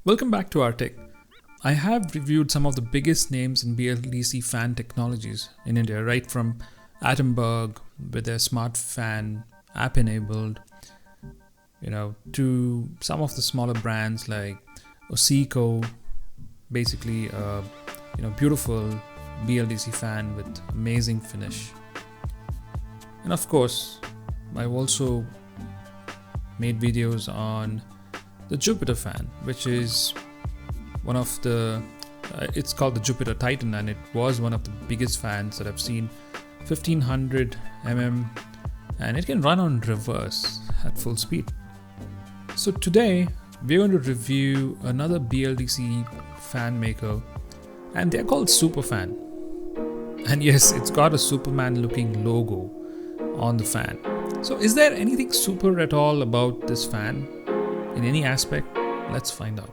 Welcome back to Rtech. I have reviewed some of the biggest names in BLDC fan technologies in India, right from Atomberg with their smart fan app enabled, to some of the smaller brands like Oseco, basically beautiful BLDC fan with amazing finish. And of course, I've also made videos on the Jupiter fan, which is one of the it's called the Jupiter Titan, and it was one of the biggest fans that I've seen, 1500 mm, and it can run on reverse at full speed. So today we're going to review another BLDC fan maker, and they're called SuperFan. And yes, it's got a Superman looking logo on the fan. So is there anything super at all about this fan in any aspect? Let's find out.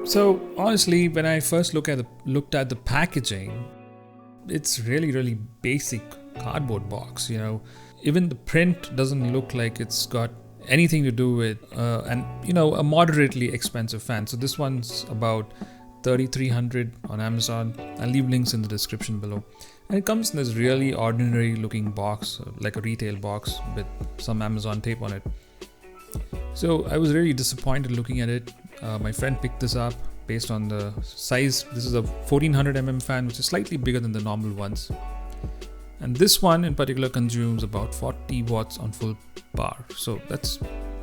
So honestly, when I first looked at the packaging, it's really basic cardboard box. Even the print doesn't look like it's got anything to do with a moderately expensive fan. So this one's about 3,300 on Amazon. I'll leave links in the description below. And it comes in this really ordinary looking box, like a retail box with some Amazon tape on it. So I was really disappointed looking at it. My friend picked this up based on the size. This is a 1400 mm fan, which is slightly bigger than the normal ones. And this one in particular consumes about 40 watts on full power. So that's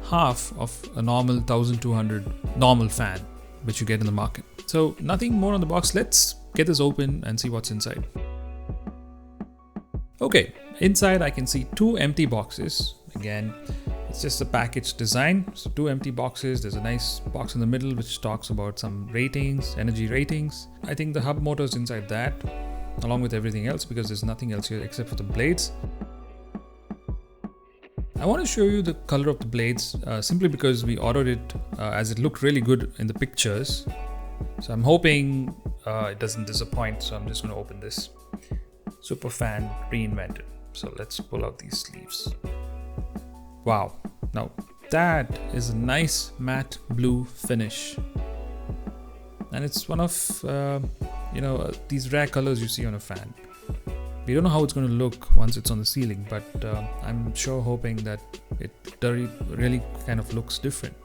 half of a normal 1200 normal fan, which you get in the market. So nothing more on the box. Let's get this open and see what's inside. Okay, inside I can see two empty boxes. Again, it's just a package design. So two empty boxes. There's a nice box in the middle which talks about some ratings, energy ratings. I think the hub motor is inside that, along with everything else, because there's nothing else here except for the blades. I want to show you the color of the blades simply because we ordered it as it looked really good in the pictures. So I'm hoping it doesn't disappoint. So I'm just going to open this. SuperFan reinvented. So let's pull out these sleeves. Wow. Now that is a nice matte blue finish. And it's one of these rare colors you see on a fan. We don't know how it's going to look once it's on the ceiling, but I'm hoping that it really kind of looks different.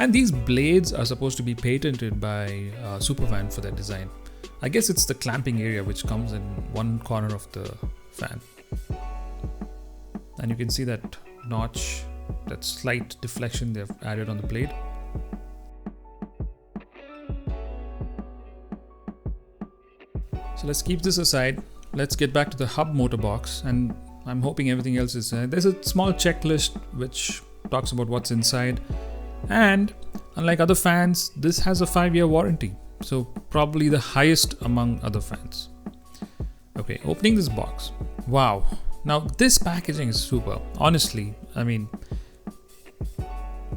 And these blades are supposed to be patented by SuperFan for their design. I guess it's the clamping area which comes in one corner of the fan. And you can see that notch, that slight deflection they've added on the blade. So let's keep this aside. Let's get back to the hub motor box, and I'm hoping everything else is there's a small checklist which talks about what's inside, and unlike other fans, this has a 5-year warranty, so probably the highest among other fans. Okay, opening this box. Wow. Now this packaging is super. Honestly, I mean,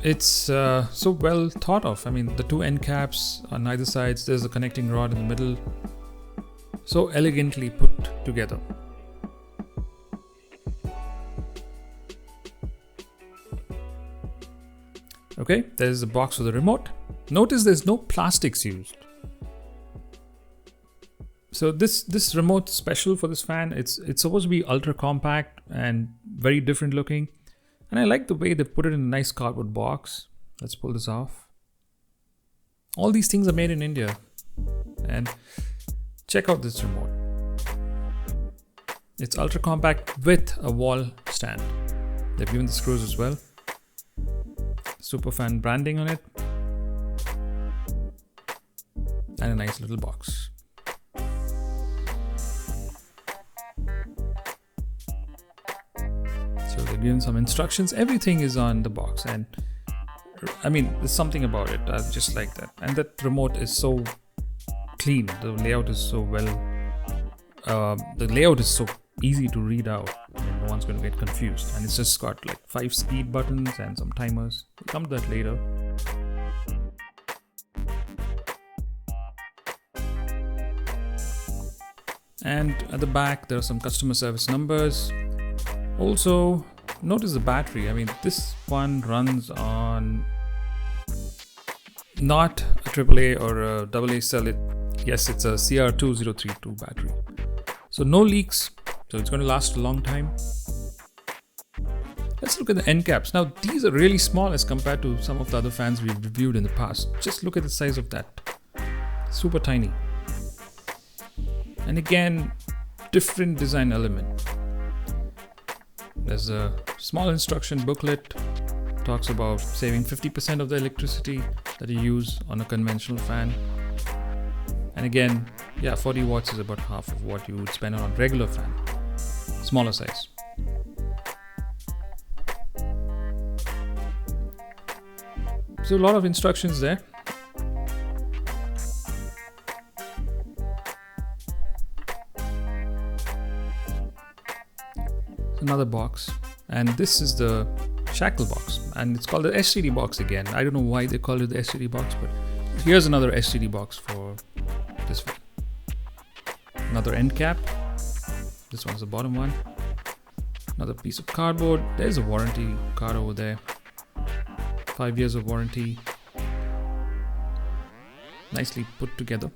it's so well thought of. I mean, the two end caps on either sides, there's a connecting rod in the middle. So elegantly put together. Okay, there's the box for the remote. Notice there's no plastics used. So this remote special for this fan, it's supposed to be ultra compact and very different looking. And I like the way they put it in a nice cardboard box. Let's pull this off. All these things are made in India. And check out this remote. It's ultra compact with a wall stand. They've given the screws as well. SuperFan branding on it. And a nice little box. So they've given some instructions. Everything is on the box, and I mean, there's something about it. I just like that. And that remote is so clean. The layout is so well. The layout is so easy to read out. I mean, someone's going to get confused. And it's just got like 5 speed buttons and some timers. We'll come to that later. And at the back, there are some customer service numbers. Also, notice the battery. I mean, this one runs on not a AAA or a AA cell. Yes, it's a CR2032 battery. So no leaks. So it's going to last a long time. Let's look at the end caps. Now, these are really small as compared to some of the other fans we've reviewed in the past. Just look at the size of that. Super tiny. And again, different design element. There's a small instruction booklet. Talks about saving 50% of the electricity that you use on a conventional fan. And again, yeah, 40 watts is about half of what you would spend on a regular fan. Smaller size. So a lot of instructions there. Another box, and this is the shackle box, and it's called the STD box again. I don't know why they call it the STD box, but here's another STD box for this one. Another end cap. This one's the bottom one. Another piece of cardboard. There's a warranty card over there. 5 years of warranty. Nicely put together.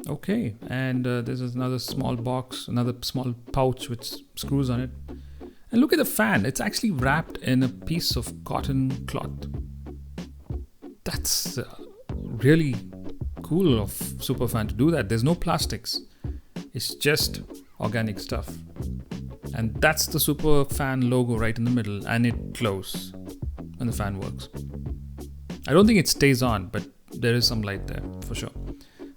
Okay, and there's another small box, another small pouch with screws on it. And look at the fan. It's actually wrapped in a piece of cotton cloth. That's really cool of SuperFan to do that. There's no plastics. It's just organic stuff. And that's the SuperFan logo right in the middle, and it glows when the fan works. I don't think it stays on, but there is some light there for sure.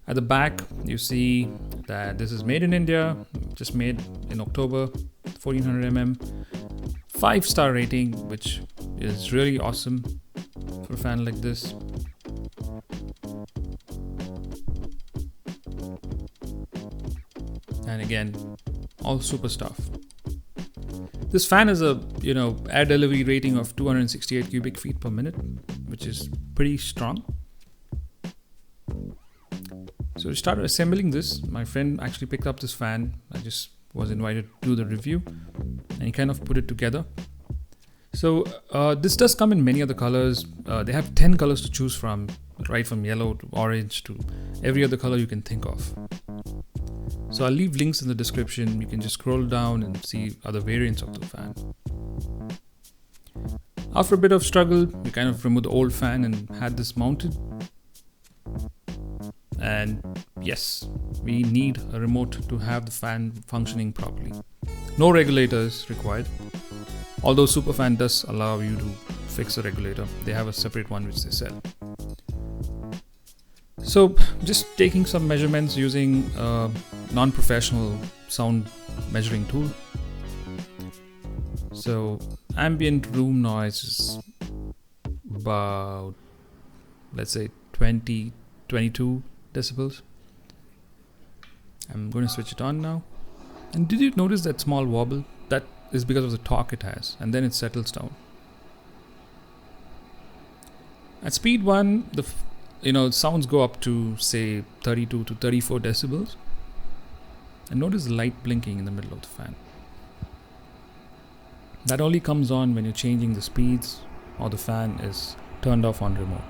At the back, you see that this is made in India, just made in October, 1400 mm, 5-star rating, which is really awesome for a fan like this. And again, all super stuff. This fan has a air delivery rating of 268 cubic feet per minute, which is pretty strong. So we started assembling this. My friend actually picked up this fan. I just was invited to do the review, and he kind of put it together. So this does come in many other colors. They have 10 colors to choose from, right from yellow to orange to every other color you can think of. So I'll leave links in the description. You can just scroll down and see other variants of the fan. After a bit of struggle, we kind of removed the old fan and had this mounted. And yes, we need a remote to have the fan functioning properly. No regulators required. Although SuperFan does allow you to fix a regulator. They have a separate one which they sell. So just taking some measurements using a non-professional sound measuring tool. So ambient room noise is about, let's say 22 decibels. I'm going to switch it on now. And did you notice that small wobble? That is because of the torque it has, and then it settles down. At speed 1, the sounds go up to say 32 to 34 decibels. And notice the light blinking in the middle of the fan. That only comes on when you're changing the speeds or the fan is turned off on remote.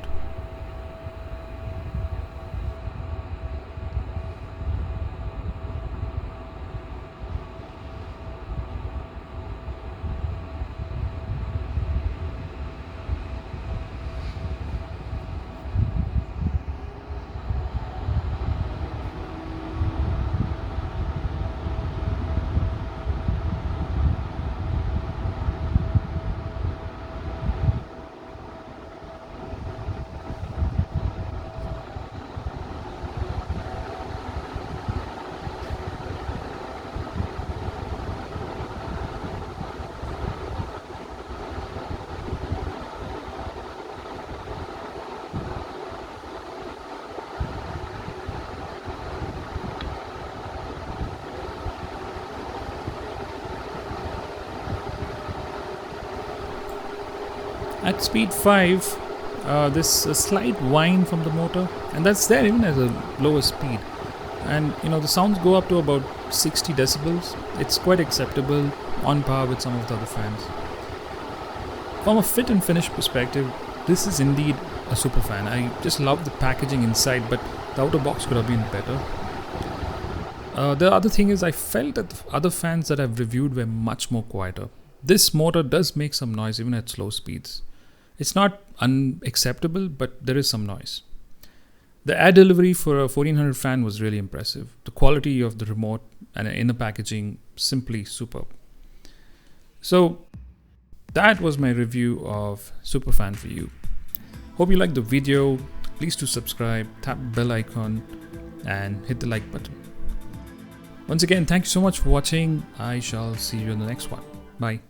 At speed 5, there's a slight whine from the motor, and that's there even at a lower speed. And the sounds go up to about 60 decibels. It's quite acceptable, on par with some of the other fans. From a fit and finish perspective, this is indeed a SuperFan. I just love the packaging inside, but the outer box could have been better. The other thing is, I felt that the other fans that I've reviewed were much more quieter. This motor does make some noise even at slow speeds. It's not unacceptable, but there is some noise. The air delivery for a 1400 fan was really impressive. The quality of the remote and inner packaging, simply superb. So that was my review of SuperFan for you. Hope you liked the video. Please do subscribe, tap the bell icon and hit the like button. Once again, thank you so much for watching. I shall see you in the next one. Bye.